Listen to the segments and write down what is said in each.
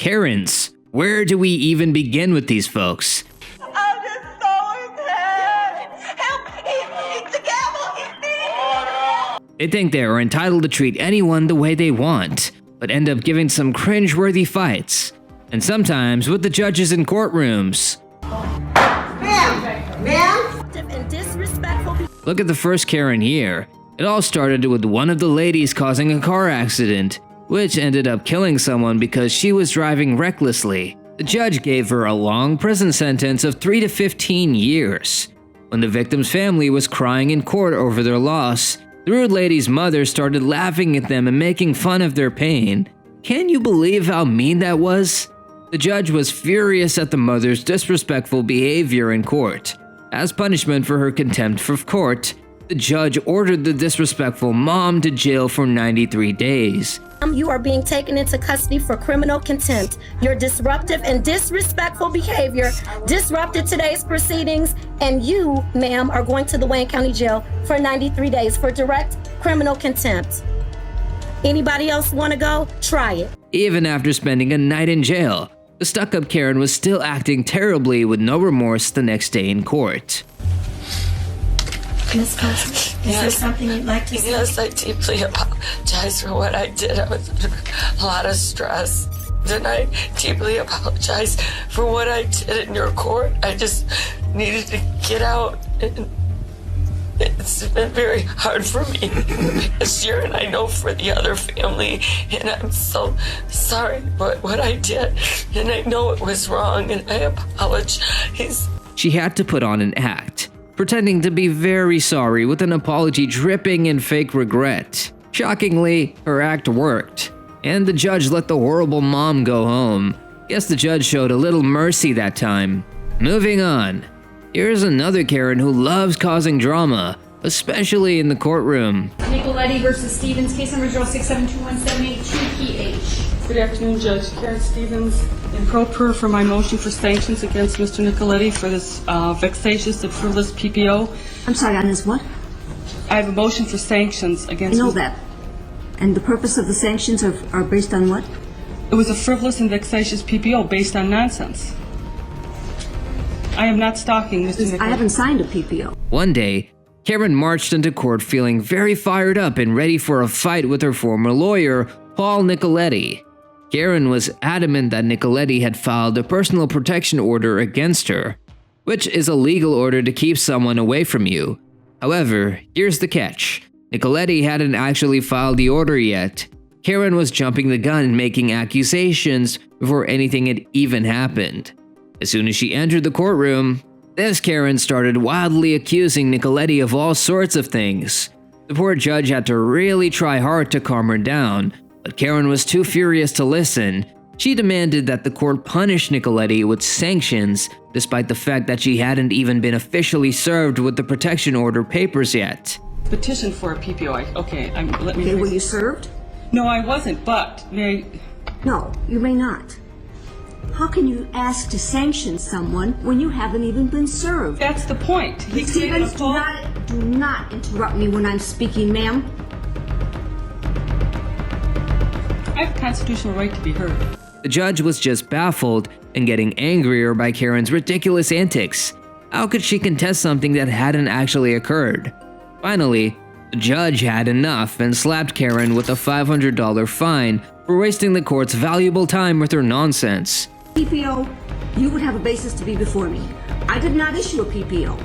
Karens. Where do we even begin with these folks? I just stole his head. Help! The gavel! They think they are entitled to treat anyone the way they want, but end up giving some cringe-worthy fights, and sometimes with the judges in courtrooms. Ma'am? And disrespectful. Look at the first Karen here. It all started with one of the ladies causing a car accident, which ended up killing someone because she was driving recklessly. The judge gave her a long prison sentence of 3 to 15 years. When the victim's family was crying in court over their loss, the rude lady's mother started laughing at them and making fun of their pain. Can you believe how mean that was? The judge was furious at the mother's disrespectful behavior in court. As punishment for her contempt of court, the judge ordered the disrespectful mom to jail for 93 days. You are being taken into custody for criminal contempt. Your disruptive and disrespectful behavior disrupted today's proceedings, and you, ma'am, are going to the Wayne County Jail for 93 days for direct criminal contempt. Anybody else want to go? Try it. Even after spending a night in jail, the stuck-up Karen was still acting terribly with no remorse the next day in court. Ms. Cosby, is there something you'd like to say? Yes, I deeply apologize for what I did. I was under a lot of stress. And I deeply apologize for what I did in your court. I just needed to get out. And it's been very hard for me this year, and I know for the other family. And I'm so sorry for what I did. And I know it was wrong, and I apologize. She had to put on an act, pretending to be very sorry with an apology dripping in fake regret. Shockingly, her act worked, and the judge let the horrible mom go home. Guess the judge showed a little mercy that time. Moving on. Here's another Karen who loves causing drama, especially in the courtroom. Nicoletti versus Stevens, case number 0672178-2PH. Good afternoon, Judge. Karen Stevens, in pro per for my motion for sanctions against Mr. Nicoletti for this vexatious and frivolous PPO. I'm sorry, on this what? I have a motion for sanctions against... I know that. And the purpose of the sanctions are based on what? It was a frivolous and vexatious PPO based on nonsense. I am not stalking Mr. Nicoletti. I haven't signed a PPO. One day, Karen marched into court feeling very fired up and ready for a fight with her former lawyer, Paul Nicoletti. Karen was adamant that Nicoletti had filed a personal protection order against her, which is a legal order to keep someone away from you. However, here's the catch. Nicoletti hadn't actually filed the order yet. Karen was jumping the gun and making accusations before anything had even happened. As soon as she entered the courtroom, this Karen started wildly accusing Nicoletti of all sorts of things. The poor judge had to really try hard to calm her down, but Karen was too furious to listen. She demanded that the court punish Nicoletti with sanctions, despite the fact that she hadn't even been officially served with the protection order papers yet. Petition for a PPO. Let me... Okay, were you served? No, I wasn't, but may I... No, you may not. How can you ask to sanction someone when you haven't even been served? That's the point. He Stevens, do not interrupt me when I'm speaking, ma'am. I have a constitutional right to be heard. The judge was just baffled and getting angrier by Karen's ridiculous antics. How could she contest something that hadn't actually occurred? Finally, the judge had enough and slapped Karen with a $500 fine for wasting the court's valuable time with her nonsense. PPO, you would have a basis to be before me. I did not issue a PPO.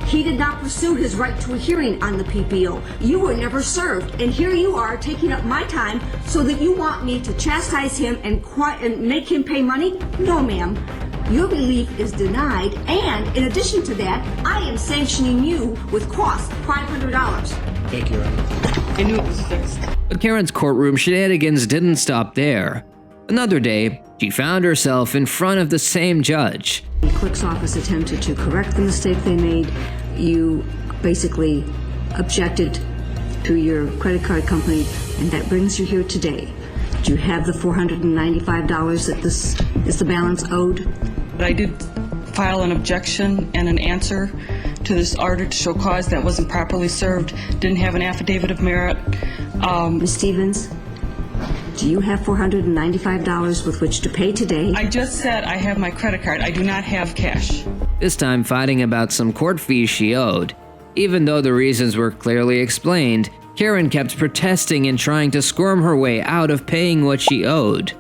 He did not pursue his right to a hearing on the PPO. You were never served, and here you are taking up my time so that you want me to chastise him and make him pay money? No, ma'am. Your relief is denied, and in addition to that, I am sanctioning you with costs $500. Thank you, I knew it was fixed. But Karen's courtroom shenanigans didn't stop there. Another day, she found herself in front of the same judge. The clerk's office attempted to correct the mistake they made. You basically objected to your credit card company, and that brings you here today. Do you have the $495 that this is the balance owed? But I did file an objection and an answer to this order to show cause that wasn't properly served, didn't have an affidavit of merit. Ms. Stevens, Do you have $495 with which to pay today? I just said I have my credit card. I do not have cash. This time fighting about some court fees she owed. Even though the reasons were clearly explained, Karen kept protesting and trying to squirm her way out of paying what she owed.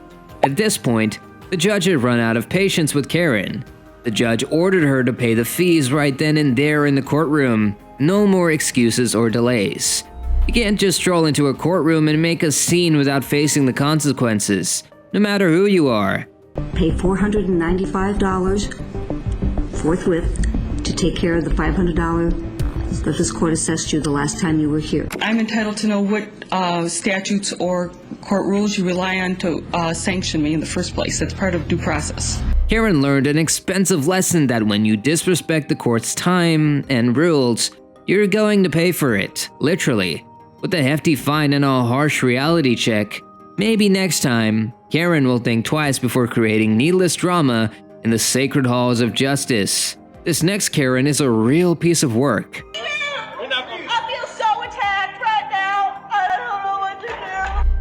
At this point, the judge had run out of patience with Karen. The judge ordered her to pay the fees right then and there in the courtroom. No more excuses or delays. You can't just stroll into a courtroom and make a scene without facing the consequences, no matter who you are. Pay $495 forthwith to take care of the $500 that this court assessed you the last time you were here. I'm entitled to know what statutes or court rules you rely on to sanction me in the first place. That's part of due process. Karen learned an expensive lesson that when you disrespect the court's time and rules, you're going to pay for it, literally. With a hefty fine and a harsh reality check, maybe next time, Karen will think twice before creating needless drama in the sacred halls of justice. This next Karen is a real piece of work. I feel so attacked right now. I don't know what to do.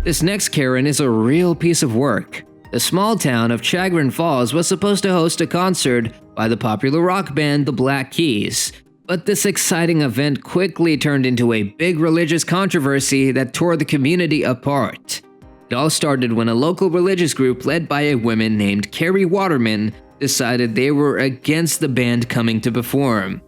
This next Karen is a real piece of work. The small town of Chagrin Falls was supposed to host a concert by the popular rock band The Black Keys. But this exciting event quickly turned into a big religious controversy that tore the community apart. It all started when a local religious group led by a woman named Carrie Waterman decided they were against the band coming to perform.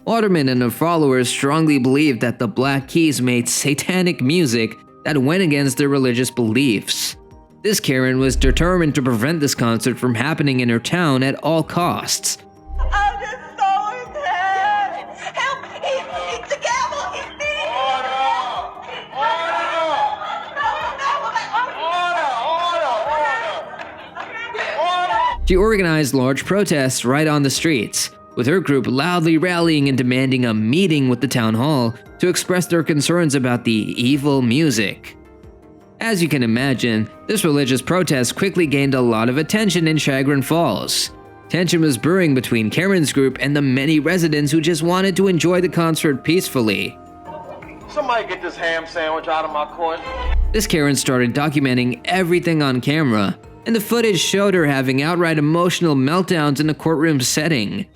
Waterman and her followers strongly believed that the Black Keys made satanic music that went against their religious beliefs. This Karen was determined to prevent this concert from happening in her town at all costs. I'm just so attacked. Help! It's the devil. It's me. She organized large protests right on the streets, with her group loudly rallying and demanding a meeting with the town hall to express their concerns about the evil music. As you can imagine, this religious protest quickly gained a lot of attention in Chagrin Falls. Tension was brewing between Karen's group and the many residents who just wanted to enjoy the concert peacefully. Somebody get this ham sandwich out of my court. This Karen started documenting everything on camera, and the footage showed her having outright emotional meltdowns in a courtroom setting.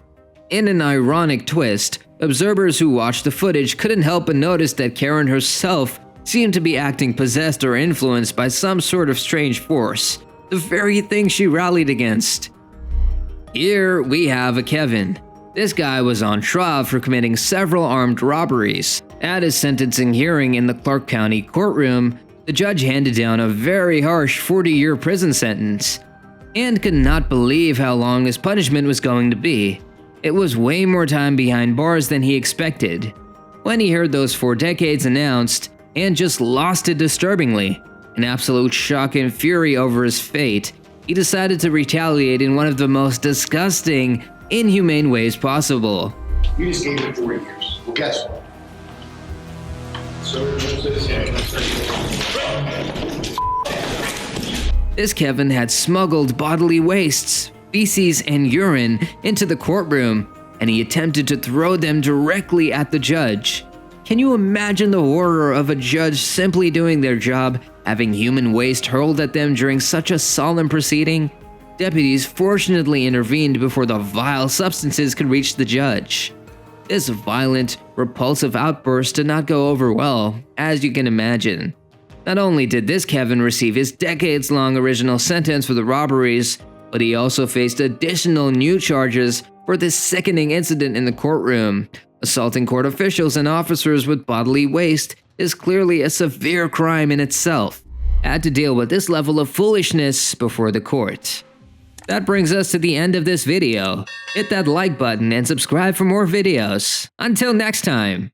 In an ironic twist, observers who watched the footage couldn't help but notice that Karen herself seemed to be acting possessed or influenced by some sort of strange force, the very thing she rallied against. Here we have a Kevin. This guy was on trial for committing several armed robberies. At his sentencing hearing in the Clark County courtroom, the judge handed down a very harsh 40-year prison sentence, and could not believe how long his punishment was going to be. It was way more time behind bars than he expected. When he heard those 4 decades announced, and just lost it disturbingly, in absolute shock and fury over his fate, he decided to retaliate in one of the most disgusting, inhumane ways possible. You just gave him 4 years. Well, guess what? This Kevin had smuggled bodily wastes, feces, and urine into the courtroom, and he attempted to throw them directly at the judge. Can you imagine the horror of a judge simply doing their job, having human waste hurled at them during such a solemn proceeding? Deputies fortunately intervened before the vile substances could reach the judge. This violent, repulsive outburst did not go over well, as you can imagine. Not only did this Kevin receive his decades-long original sentence for the robberies, but he also faced additional new charges for this sickening incident in the courtroom. Assaulting court officials and officers with bodily waste is clearly a severe crime in itself. Had to deal with this level of foolishness before the court. That brings us to the end of this video. Hit that like button and subscribe for more videos. Until next time.